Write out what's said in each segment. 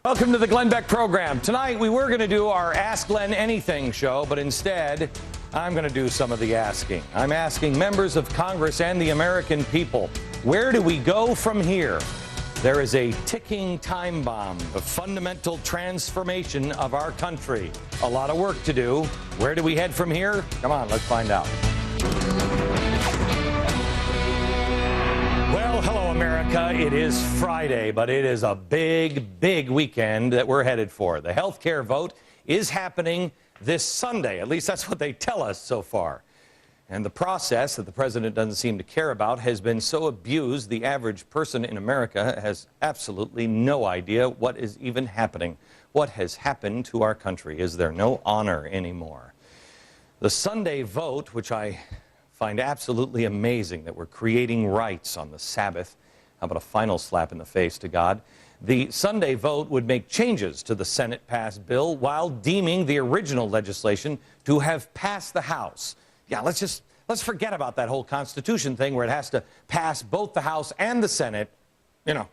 Welcome to the Glenn Beck program. Tonight we were going to do our Ask Glenn Anything show, but instead I'm going to do some of the asking. I'm asking members of Congress and the American people, where do we go from here? There is a ticking time bomb, the fundamental transformation of our country. A lot of work to do. Where do we head from here? Come on, let's find out. Well, hello, America. It is Friday, but it is a big, big weekend that we're headed for. The health care vote is happening this Sunday. At least that's what they tell us so far. And the process that the president doesn't seem to care about has been so abused, the average person in America has absolutely no idea what is even happening. What has happened to our country? Is there no honor anymore? The Sunday vote, which I find absolutely amazing that we're creating rights on the Sabbath. How about a final slap in the face to God? The Sunday vote would make changes to the Senate-passed bill while deeming the original legislation to have passed the House. Yeah, let's forget about that whole Constitution thing where it has to pass both the House and the Senate. No,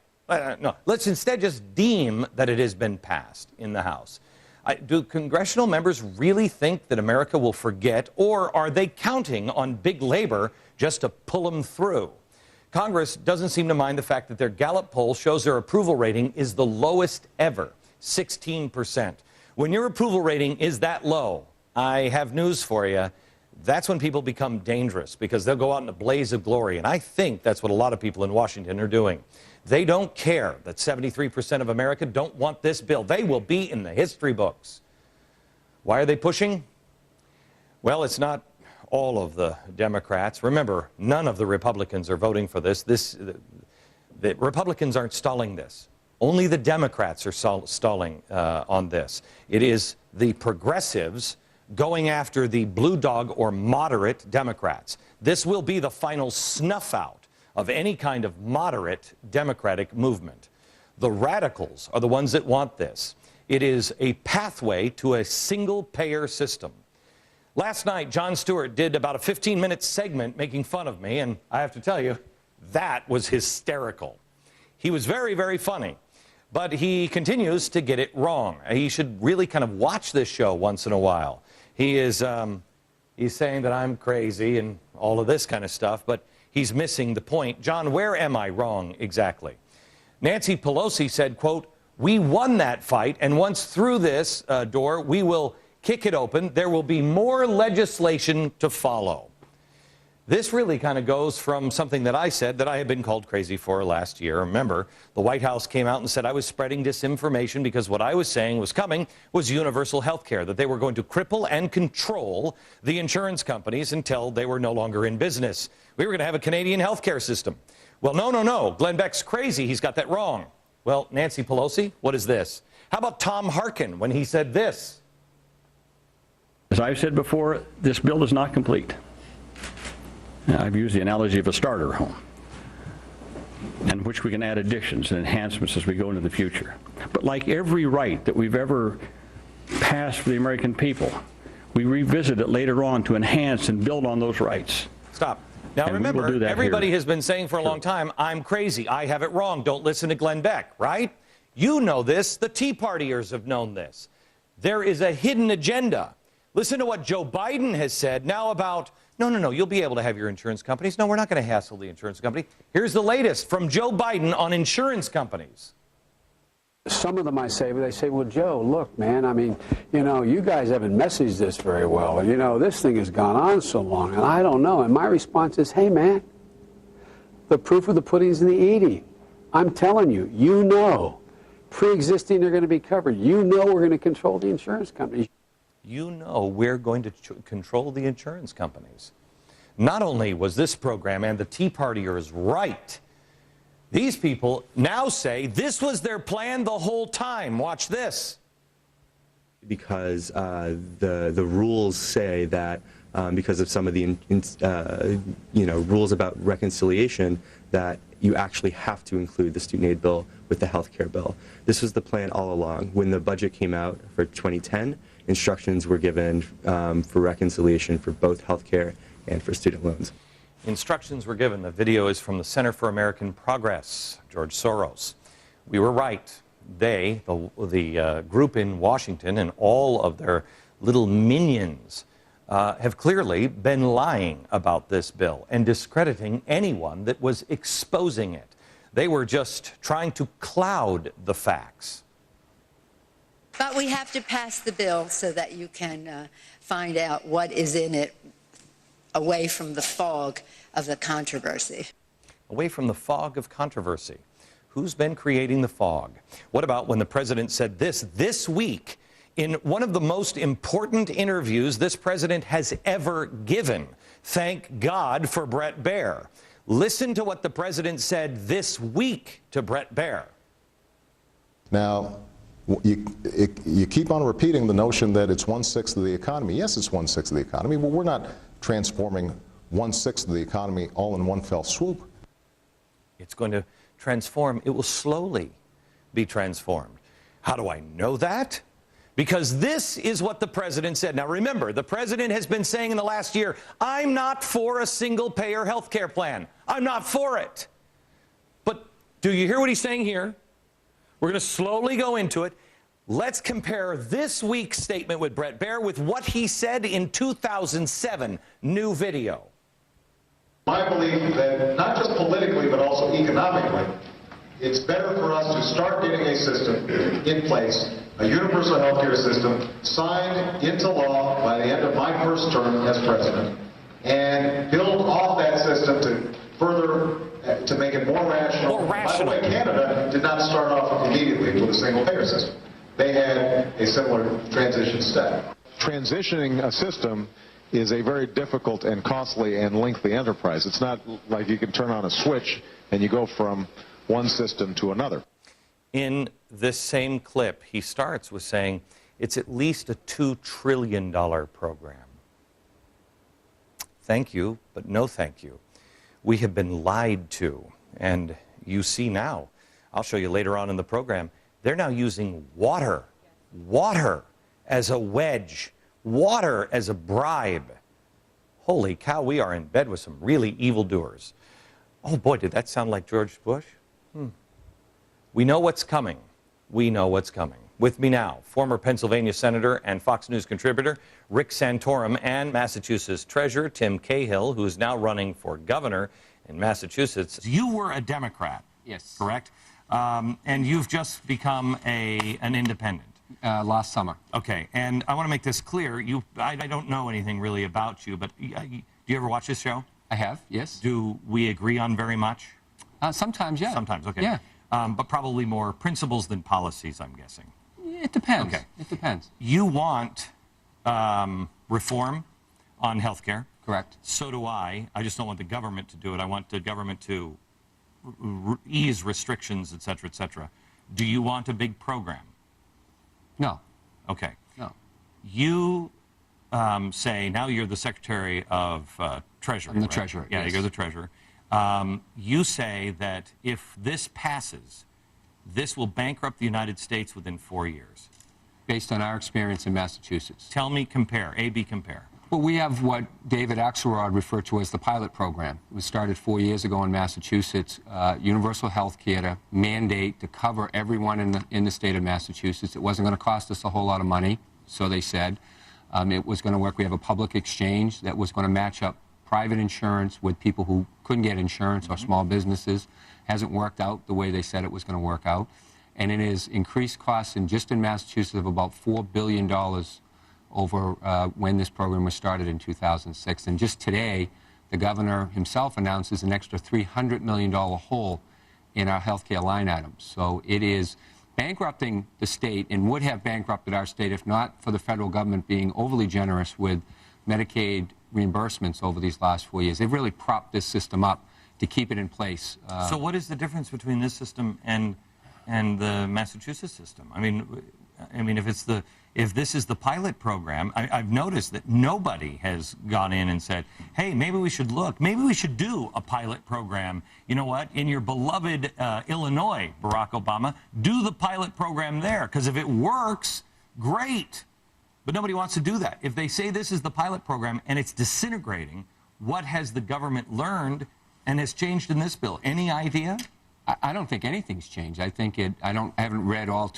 let's instead just deem that it has been passed in the House. Do congressional members really think that America will forget, or are they counting on big labor just to pull them through? Congress doesn't seem to mind the fact that their Gallup poll shows their approval rating is the lowest ever, 16%. When your approval rating is that low, I have news for you. That's when people become dangerous, because they'll go out in a blaze of glory. And I think that's what a lot of people in Washington are doing. They don't care that 73% of America don't want this bill. They will be in the history books. Why are they pushing? Well, it's not all of the Democrats. Remember, none of the Republicans are voting for this. The Republicans aren't stalling this. Only the Democrats are stalling on this. It is the progressives going after the blue dog or moderate Democrats. This will be the final snuff out of any kind of moderate Democratic movement. The radicals are the ones that want this. It is a pathway to a single-payer system. Last night, Jon Stewart did about a 15-minute segment making fun of me, and I have to tell you, that was hysterical. He was very, very funny, but he continues to get it wrong. He should really kind of watch this show once in a while. He's saying that I'm crazy and all of this kind of stuff, but he's missing the point. John, where am I wrong exactly? Nancy Pelosi said, quote, "We won that fight, and once through this door, we will kick it open. There will be more legislation to follow." This really kind of goes from something that I said that I had been called crazy for last year. Remember, the White House came out and said I was spreading disinformation because what I was saying was coming was universal health care, that they were going to cripple and control the insurance companies until they were no longer in business. We were going to have a Canadian health care system. Well, no. Glenn Beck's crazy. He's got that wrong. Well, Nancy Pelosi, what is this? How about Tom Harkin when he said this? As I've said before, this bill is not complete. I've used the analogy of a starter home, in which we can add additions and enhancements as we go into the future. But like every right that we've ever passed for the American people, we revisit it later on to enhance and build on those rights. Stop. Now remember, everybody has been saying for a long time, I'm crazy, I have it wrong, don't listen to Glenn Beck, right? You know this, the Tea Partiers have known this. There is a hidden agenda. Listen to what Joe Biden has said now about, no, you'll be able to have your insurance companies. No, we're not going to hassle the insurance company. Here's the latest from Joe Biden on insurance companies. Some of them I say, but they say, well, Joe, look, man, I mean, you guys haven't messaged this very well. This thing has gone on so long, and I don't know. And my response is, hey, man, the proof of the pudding's in the eating. I'm telling you, pre-existing are going to be covered. We're going to control the insurance companies. We're going to control the insurance companies. Not only was this program and the Tea Partiers right, these people now say this was their plan the whole time. Watch this. Because the rules say that because of some of the rules about reconciliation, that you actually have to include the student aid bill with the health care bill. This was the plan all along. When the budget came out for 2010, instructions were given for reconciliation for both health care and for student loans. Instructions were given. The video is from the Center for American Progress, George Soros. We were right. they, the group in Washington and all of their little minions, have clearly been lying about this bill and discrediting anyone that was exposing it. They were just trying to cloud the facts. But we have to pass the bill so that you can find out what is in it away from the fog of the controversy. Away from the fog of controversy. Who's been creating the fog? What about when the president said this week in one of the most important interviews this president has ever given? Thank God for Bret Baier. Listen to what the president said this week to Bret Baier. Now, you keep on repeating the notion that it's 1/6 of the economy. Yes, it's 1/6 of the economy, but we're not transforming 1/6 of the economy all in one fell swoop. It's going to transform. It will slowly be transformed. How do I know that? Because this is what the president said. Now remember, the president has been saying in the last year, I'm not for a single-payer health care plan. I'm not for it. But do you hear what he's saying here? We're going to slowly go into it. Let's compare this week's statement with Bret Baier with what he said in 2007. New video. My belief that not just politically but also economically, it's better for us to start getting a system in place, a universal health care system signed into law by the end of my first term as president, and build off that system to further, to make it more rational. By the way, Canada did not start off immediately with a single payer system. They had a similar transition step. Transitioning a system is a very difficult and costly and lengthy enterprise. It's not like you can turn on a switch and you go from one system to another. In this same clip, he starts with saying it's at least a $2 trillion program. Thank you, but no thank you. We have been lied to, and you see now, I'll show you later on in the program, they're now using water as a wedge, water as a bribe. Holy cow, we are in bed with some really evildoers. Oh boy, did that sound like George Bush? We know what's coming. We know what's coming. With me now, former Pennsylvania Senator and Fox News contributor Rick Santorum and Massachusetts Treasurer Tim Cahill, who is now running for governor in Massachusetts. You were a Democrat, yes, correct? And you've just become an independent. Last summer. Okay, and I want to make this clear. I don't know anything really about you, but do you ever watch this show? I have, yes. Do we agree on very much? Sometimes, yeah. Sometimes, okay. Yeah. But probably more principles than policies, I'm guessing. It depends. Okay. It depends. You want reform on health care. Correct. So do I. I just don't want the government to do it. I want the government to ease restrictions, et cetera, et cetera. Do you want a big program? No. Okay. No. You say, now you're the Secretary of Treasury, I'm the right? Treasurer, Yeah, yes. you're the Treasurer. You say that if this passes, this will bankrupt the United States within 4 years. Based on our experience in Massachusetts. Tell me, compare, A-B compare. Well, we have what David Axelrod referred to as the pilot program. It was started 4 years ago in Massachusetts, universal health care to mandate to cover everyone in the state of Massachusetts. It wasn't going to cost us a whole lot of money, so they said. It was going to work. We have a public exchange that was going to match up private insurance with people who couldn't get insurance or small businesses. Hasn't worked out the way they said it was going to work out. And it has increased costs just in Massachusetts of about $4 billion over when this program was started in 2006. And just today, the governor himself announces an extra $300 million hole in our health care line items. So it is bankrupting the state and would have bankrupted our state if not for the federal government being overly generous with Medicaid reimbursements over these last 4 years. They've really propped this system up to keep it in place. So what is the difference between this system and the Massachusetts system? I mean, if this is the pilot program, I've noticed that nobody has gone in and said, hey, maybe we should look, maybe we should do a pilot program. You know what? In your beloved Illinois, Barack Obama, do the pilot program there, because if it works, great. But nobody wants to do that. If they say this is the pilot program and it's disintegrating, what has the government learned and has changed in this bill? Any idea? I don't think anything's changed. I think I haven't read all